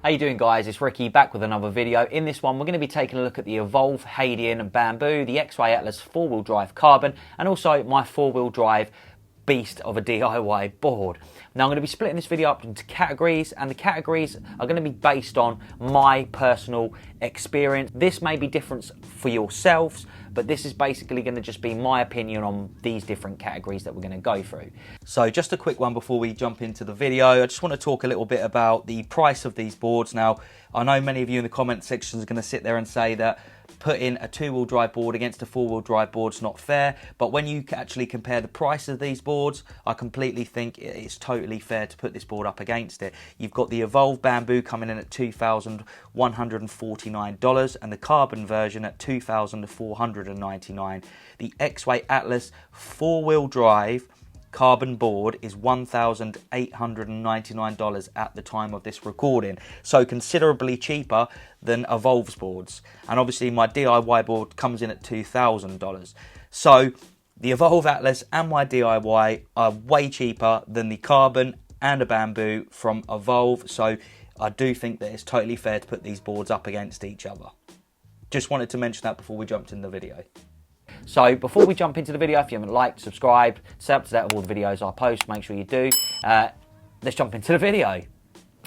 How you doing, guys? It's Ricky back with another video. In this one we're going to be taking a look at the Evolve Hadean Bamboo, the Exway Atlas 4-wheel drive carbon, and also my 4-wheel drive beast of a DIY board. Now I'm going to be splitting this video up into categories, and the categories are going to be based on my personal experience. This may be different for yourselves, but this is basically going to just be my opinion on these different categories that we're going to go through. So just a quick one before we jump into the video. I just want to talk a little bit about the price of these boards. Now, I know many of you in the comment section are going to sit there and say that putting a 2-wheel drive board against a 4-wheel drive board is not fair, but when you actually compare the price of these boards, I completely think it's totally fair to put this board up against it. You've got the Evolve Bamboo coming in at $2,149 and the carbon version at $2,499. The Exway Atlas 4-wheel drive carbon board is $1,899 at the time of this recording, so considerably cheaper than Evolve's boards. And obviously my DIY board comes in at $2,000. So the Evolve Atlas and my DIY are way cheaper than the carbon and a bamboo from Evolve, so I do think that it's totally fair to put these boards up against each other. Just wanted to mention that before we jumped in the video. So before we jump into the video, if you haven't liked, subscribed, stay up to date with all the videos I post, make sure you do. Let's jump into the video.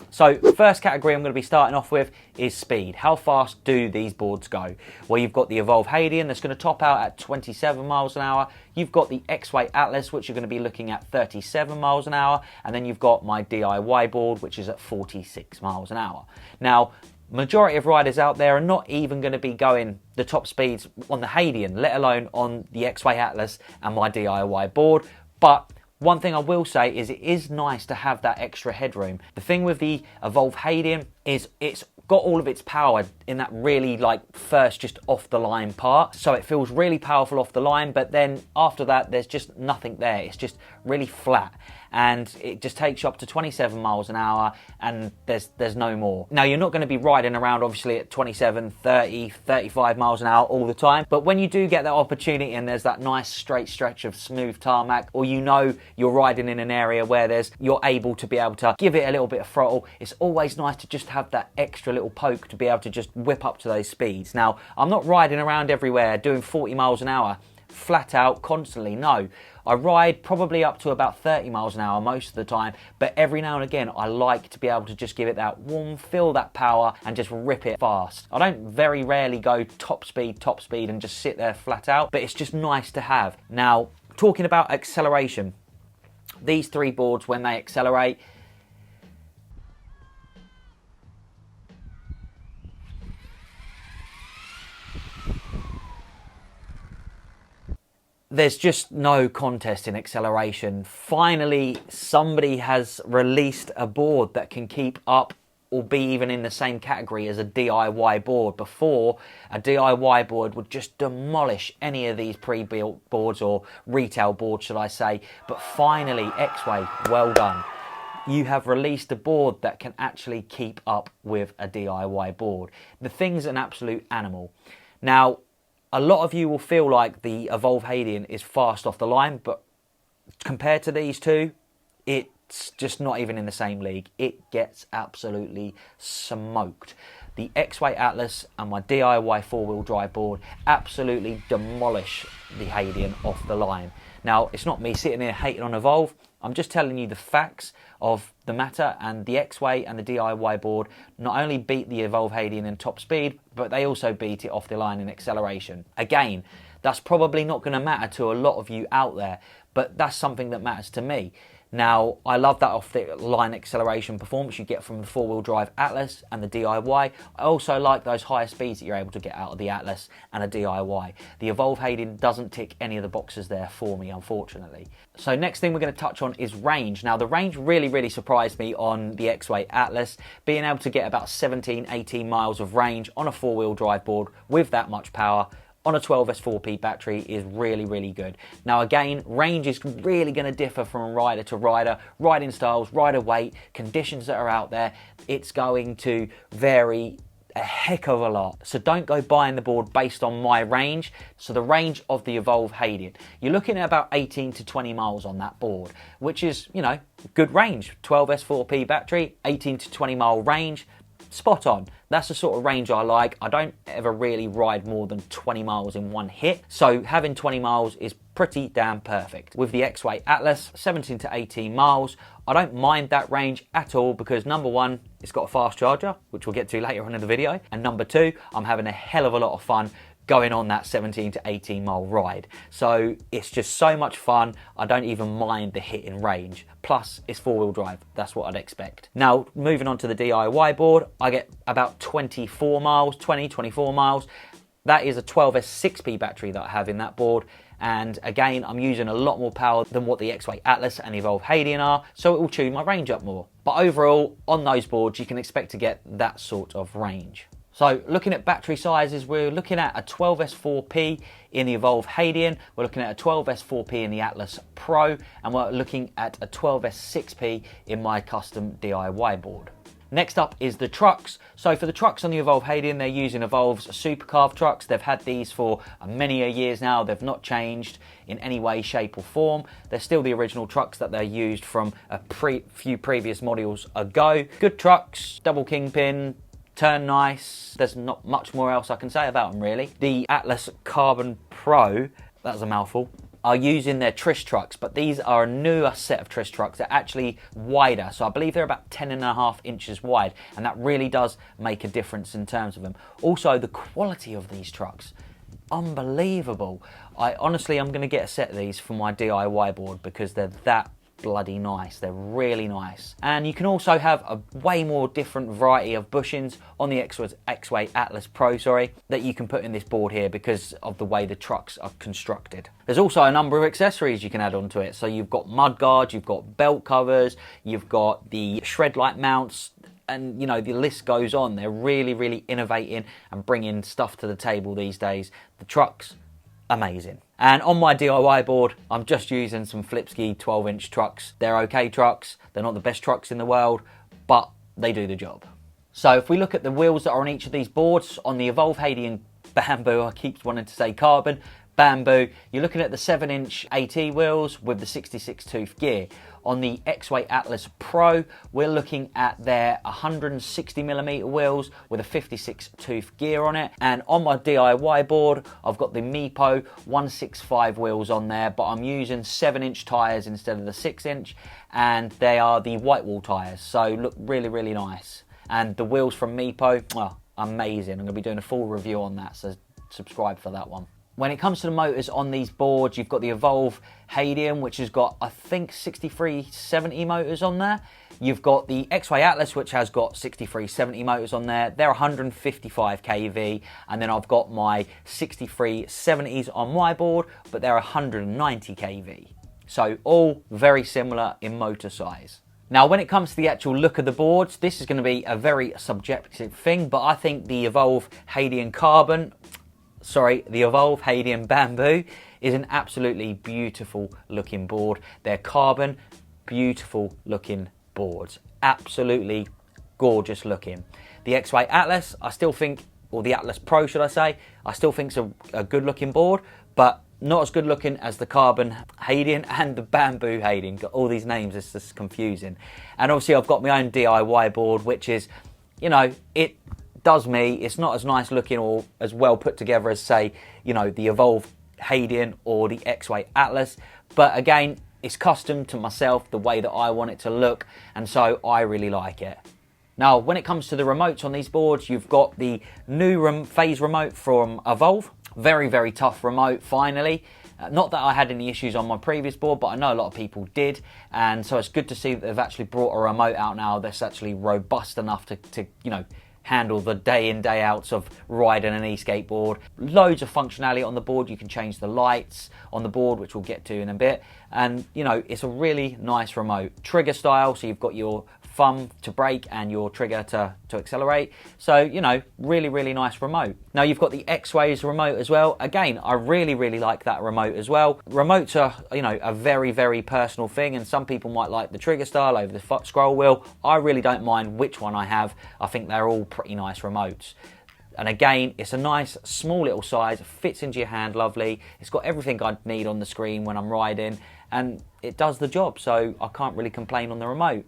So first category I'm going to be starting off with is speed. How fast do these boards go? Well, you've got the Evolve Hadean that's going to top out at 27 miles an hour. You've got the Exway Atlas, which you're going to be looking at 37 miles an hour. And then you've got my DIY board, which is at 46 miles an hour. Now, majority of riders out there are not even going to be going the top speeds on the Hadean, let alone on the Exway Atlas and my DIY board. But one thing I will say is it is nice to have that extra headroom. The thing with the Evolve Hadean is it's got all of its power in that really first just off the line part. So it feels really powerful off the line, but then after that there's just nothing there. It's just really flat. And it just takes you up to 27 miles an hour and there's no more. Now, you're not going to be riding around obviously at 27, 30, 35 miles an hour all the time, but when you do get that opportunity and there's that nice straight stretch of smooth tarmac, or you know you're riding in an area where you're able to be able to give it a little bit of throttle, it's always nice to just have that extra little poke to be able to just whip up to those speeds. Now, I'm not riding around everywhere doing 40 miles an hour flat out constantly, no. I ride probably up to about 30 miles an hour most of the time, but every now and again I like to be able to just give it that warm, feel that power and just rip it fast. I don't very rarely go top speed and just sit there flat out, but it's just nice to have. Now, talking about acceleration, these three boards, when they accelerate, there's just no contest in acceleration. Finally, somebody has released a board that can keep up or be even in the same category as a DIY board. Before, a DIY board would just demolish any of these pre-built boards, or retail boards should I say. But finally, Exway, well done. You have released a board that can actually keep up with a DIY board. The thing's an absolute animal. Now, a lot of you will feel like the Evolve Hadean is fast off the line, but compared to these two, it's just not even in the same league. It gets absolutely smoked. The Exway Atlas and my DIY 4-wheel drive board absolutely demolish the Hadean off the line. Now, it's not me sitting here hating on Evolve. I'm just telling you the facts of the matter, and the Exway and the DIY board not only beat the Evolve Hadean in top speed, but they also beat it off the line in acceleration. Again, that's probably not going to matter to a lot of you out there, but that's something that matters to me. Now, I love that off the line acceleration performance you get from the 4-wheel drive Atlas and the DIY. I also like those higher speeds that you're able to get out of the Atlas and a DIY. The Evolve Hadean doesn't tick any of the boxes there for me, unfortunately. So next thing we're going to touch on is range. Now, the range really surprised me on the Exway Atlas. Being able to get about 17, 18 miles of range on a 4-wheel drive board with that much power on a 12S4P battery is really good. Now again, range is really going to differ from rider to rider, riding styles, rider weight, conditions that are out there. It's going to vary a heck of a lot. So don't go buying the board based on my range. So the range of the Evolve Hadean, you're looking at about 18 to 20 miles on that board, which is, you know, good range. 12S4P battery, 18 to 20 mile range. spot on. That's the sort of range I like. I don't ever really ride more than 20 miles in one hit, so having 20 miles is pretty damn perfect. With the Exway Atlas, 17 to 18 miles, I don't mind that range at all because number one, it's got a fast charger, which we'll get to later on in the video, and number two, I'm having a hell of a lot of fun going on that 17 to 18 mile ride. So it's just so much fun, I don't even mind the hit in range. Plus, it's four-wheel drive, that's what I'd expect. Now, moving on to the DIY board, I get about 24 miles, 24 miles. That is a 12S 6P battery that I have in that board. And again, I'm using a lot more power than what the Exway Atlas and Evolve Hadean are, so it will tune my range up more. But overall, on those boards, you can expect to get that sort of range. So looking at battery sizes, we're looking at a 12S4P in the Evolve Hadean, we're looking at a 12S4P in the Atlas Pro, and we're looking at a 12S6P in my custom DIY board. Next up is the trucks. So for the trucks on the Evolve Hadean, they're using Evolve's Supercarve trucks. They've had these for many years now. They've not changed in any way, shape or form. They're still the original trucks that they used from a few previous models ago. Good trucks, double kingpin, turn nice. There's not much more else I can say about them really. The Atlas Carbon Pro, that was a mouthful, are using their Trish trucks, but these are a newer set of Trish trucks. They're actually wider, so I believe they're about 10.5 inches wide, and that really does make a difference in terms of them. Also, the quality of these trucks, unbelievable. I'm going to get a set of these for my DIY board because they're that bloody nice. They're really nice. And you can also have a way more different variety of bushings on the Exway Atlas Pro, that you can put in this board here because of the way the trucks are constructed. There's also a number of accessories you can add onto it. So you've got mud guards, you've got belt covers, you've got the shred light mounts, and you know, the list goes on. They're really innovating and bringing stuff to the table these days. The trucks, amazing. And on my DIY board, I'm just using some Flipski 12-inch trucks. They're okay trucks. They're not the best trucks in the world, but they do the job. So if we look at the wheels that are on each of these boards, on the Evolve Hadean Bamboo, I keep wanting to say carbon, Bamboo, you're looking at the 7-inch AT wheels with the 66 tooth gear. On the Exway Atlas Pro, we're looking at their 160mm wheels with a 56 tooth gear on it. And on my DIY board, I've got the Meepo 165 wheels on there, but I'm using 7-inch tyres instead of the 6-inch, and they are the white wall tyres, so look really nice. And the wheels from Meepo, well, amazing. I'm going to be doing a full review on that, so subscribe for that one. When it comes to the motors on these boards, you've got the Evolve Hadean, which has got, I think, 6370 motors on there. You've got the Exway Atlas, which has got 6370 motors on there. They're 155 kV. And then I've got my 6370s on my board, but they're 190 kV. So all very similar in motor size. Now, when it comes to the actual look of the boards, this is going to be a very subjective thing, but I think the Evolve Hadean Bamboo is an absolutely beautiful looking board. They're carbon, beautiful looking boards. Absolutely gorgeous looking. The Exway Atlas, I still think, or the Atlas Pro should I say, I still think it's a good looking board, but not as good looking as the Carbon Hadean and the Bamboo Hadean. Got all these names, it's just confusing. And obviously I've got my own DIY board, which is, you know, it does me. It's not as nice looking or as well put together as, say, you know, the Evolve Hadean or the Exway Atlas, but again, it's custom to myself, the way that I want it to look, and so I really like it. Now, when it comes to the remotes on these boards, you've got the new phase remote from Evolve. Very tough remote, finally. Not that I had any issues on my previous board, but I know a lot of people did, and so it's good to see that they've actually brought a remote out now that's actually robust enough to you know, handle the day in, day outs of riding an e-skateboard. Loads of functionality on the board. You can change the lights on the board, which we'll get to in a bit. And, you know, it's a really nice remote. Trigger style, so you've got your thumb to brake and your trigger to accelerate. So, you know, really nice remote. Now you've got the Exway's remote as well. Again, I really like that remote as well. Remotes are, you know, a very personal thing, and some people might like the trigger style over the scroll wheel. I really don't mind which one I have. I think they're all pretty nice remotes. And again, it's a nice small little size, fits into your hand lovely. It's got everything I need on the screen when I'm riding, and it does the job, so I can't really complain on the remote.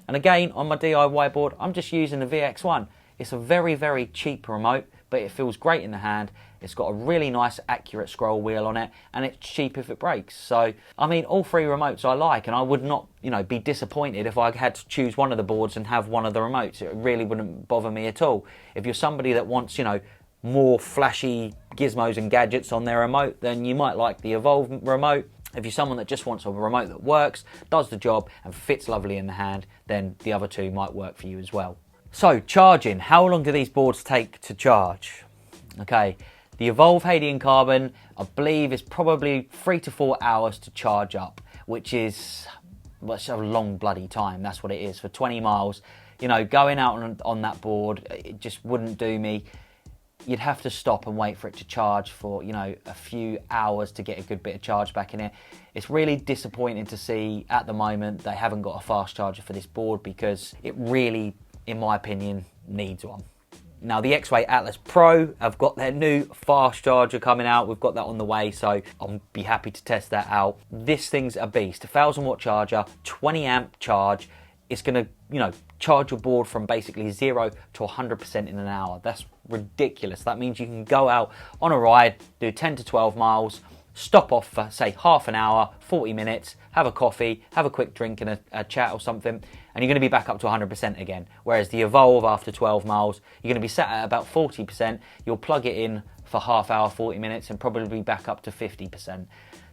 And again, on my DIY board, I'm just using the VX1. It's a very, very cheap remote, but it feels great in the hand. It's got a really nice accurate scroll wheel on it, and it's cheap if it breaks. So, I mean, all three remotes I like, and I would not, be disappointed if I had to choose one of the boards and have one of the remotes. It really wouldn't bother me at all. If you're somebody that wants, more flashy gizmos and gadgets on their remote, then you might like the Evolve remote. If you're someone that just wants a remote that works, does the job, and fits lovely in the hand, then the other two might work for you as well. So, charging. How long do these boards take to charge? Okay. The Evolve Hadean Carbon, I believe, is probably 3 to 4 hours to charge up, which is, it's a long bloody time. That's what it is. For 20 miles, going out on that board, it just wouldn't do me. You'd have to stop and wait for it to charge for, a few hours to get a good bit of charge back in it. It's really disappointing to see at the moment they haven't got a fast charger for this board, because it really, in my opinion, needs one. Now, the Exway Atlas Pro have got their new fast charger coming out. We've got that on the way, so I'll be happy to test that out. This thing's a beast. 1,000 watt charger, 20 amp charge. It's going to, charge your board from basically 0 to 100% in an hour. That's ridiculous. That means you can go out on a ride, do 10 to 12 miles, stop off for, say, half an hour, 40 minutes, have a coffee, have a quick drink and a chat or something, and you're going to be back up to 100% again. Whereas the Evolve, after 12 miles, you're going to be sat at about 40%. You'll plug it in for half hour, 40 minutes, and probably be back up to 50%.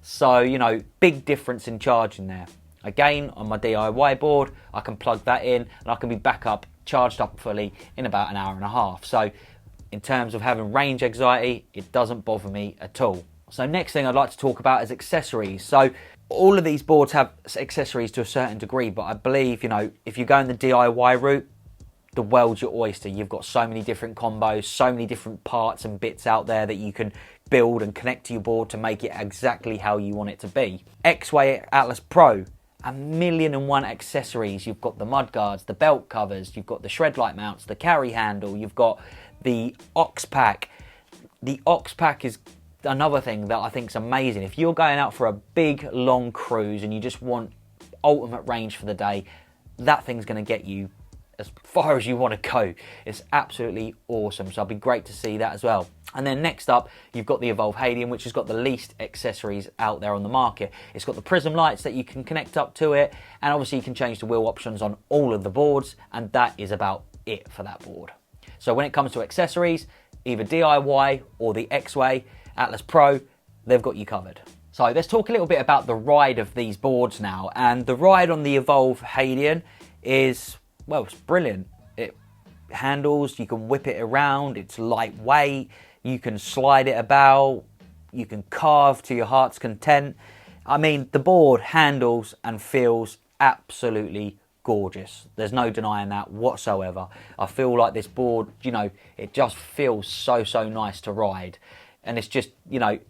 So, big difference in charging there. Again, on my DIY board, I can plug that in, and I can be back up, charged up fully in about an hour and a half. So, in terms of having range anxiety, it doesn't bother me at all. So next thing I'd like to talk about is accessories. So all of these boards have accessories to a certain degree, but I believe, if you go in the DIY route, the world's your oyster. You've got so many different combos, so many different parts and bits out there that you can build and connect to your board to make it exactly how you want it to be. Exway Atlas Pro, 1,000,001 accessories. You've got the mud guards, the belt covers, you've got the shred light mounts, the carry handle, you've got the Ox Pack. The Ox Pack is another thing that I think is amazing. If you're going out for a big long cruise and you just want ultimate range for the day, that thing's going to get you as far as you want to go. It's absolutely awesome, so it'll be great to see that as well. And then next up, you've got the Evolve Hadean, which has got the least accessories out there on the market. It's got the prism lights that you can connect up to it, and obviously you can change the wheel options on all of the boards, and that is about it for that board. So when it comes to accessories, either DIY or the Exway Atlas Pro, they've got you covered. So let's talk a little bit about the ride of these boards now. And the ride on the Evolve Hadean is, well, it's brilliant. It handles, you can whip it around, it's lightweight, you can slide it about, you can carve to your heart's content. I mean, the board handles and feels absolutely gorgeous. There's no denying that whatsoever. I feel like this board, it just feels so nice to ride. And it's just,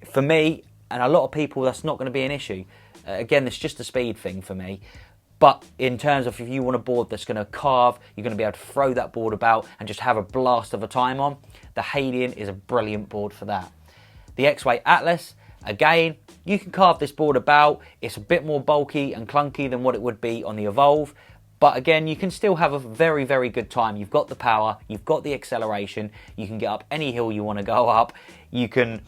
for me and a lot of people, that's not going to be an issue. Again, it's just a speed thing for me. But in terms of if you want a board that's going to carve, you're going to be able to throw that board about and just have a blast of a time on, the Hadean is a brilliant board for that. The Exway Atlas, again, you can carve this board about. It's a bit more bulky and clunky than what it would be on the Evolve. But again, you can still have a very good time. You've got the power, you've got the acceleration, you can get up any hill you want to go up, you can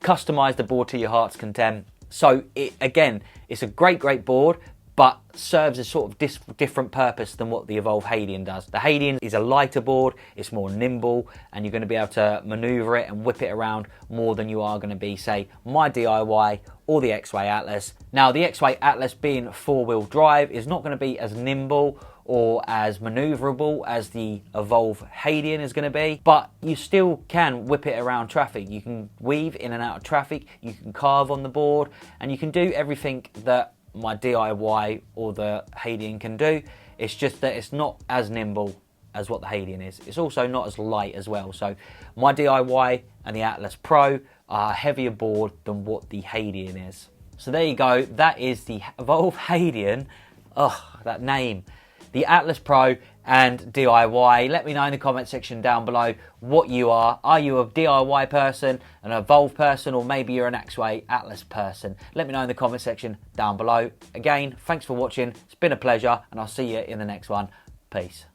customize the board to your heart's content. So again, it's a great board, but serves a sort of different purpose than what the Evolve Hadean does. The Hadean is a lighter board, it's more nimble, and you're going to be able to maneuver it and whip it around more than you are going to be, say, my DIY or the Exway Atlas. Now, the Exway Atlas being four-wheel drive is not going to be as nimble or as maneuverable as the Evolve Hadean is going to be, but you still can whip it around traffic. You can weave in and out of traffic, you can carve on the board, and you can do everything that my DIY or the Hadean can do. It's just that it's not as nimble as what the Hadean is. It's also not as light as well. So my DIY and the Atlas Pro are a heavier board than what the Hadean is. So there you go. That is the Evolve Hadean. Oh, that name. The Atlas Pro and DIY. Let me know in the comment section down below what you are. Are you a DIY person, an Evolve person, or maybe you're an Exway Atlas person? Let me know in the comment section down below. Again, thanks for watching. It's been a pleasure, and I'll see you in the next one. Peace.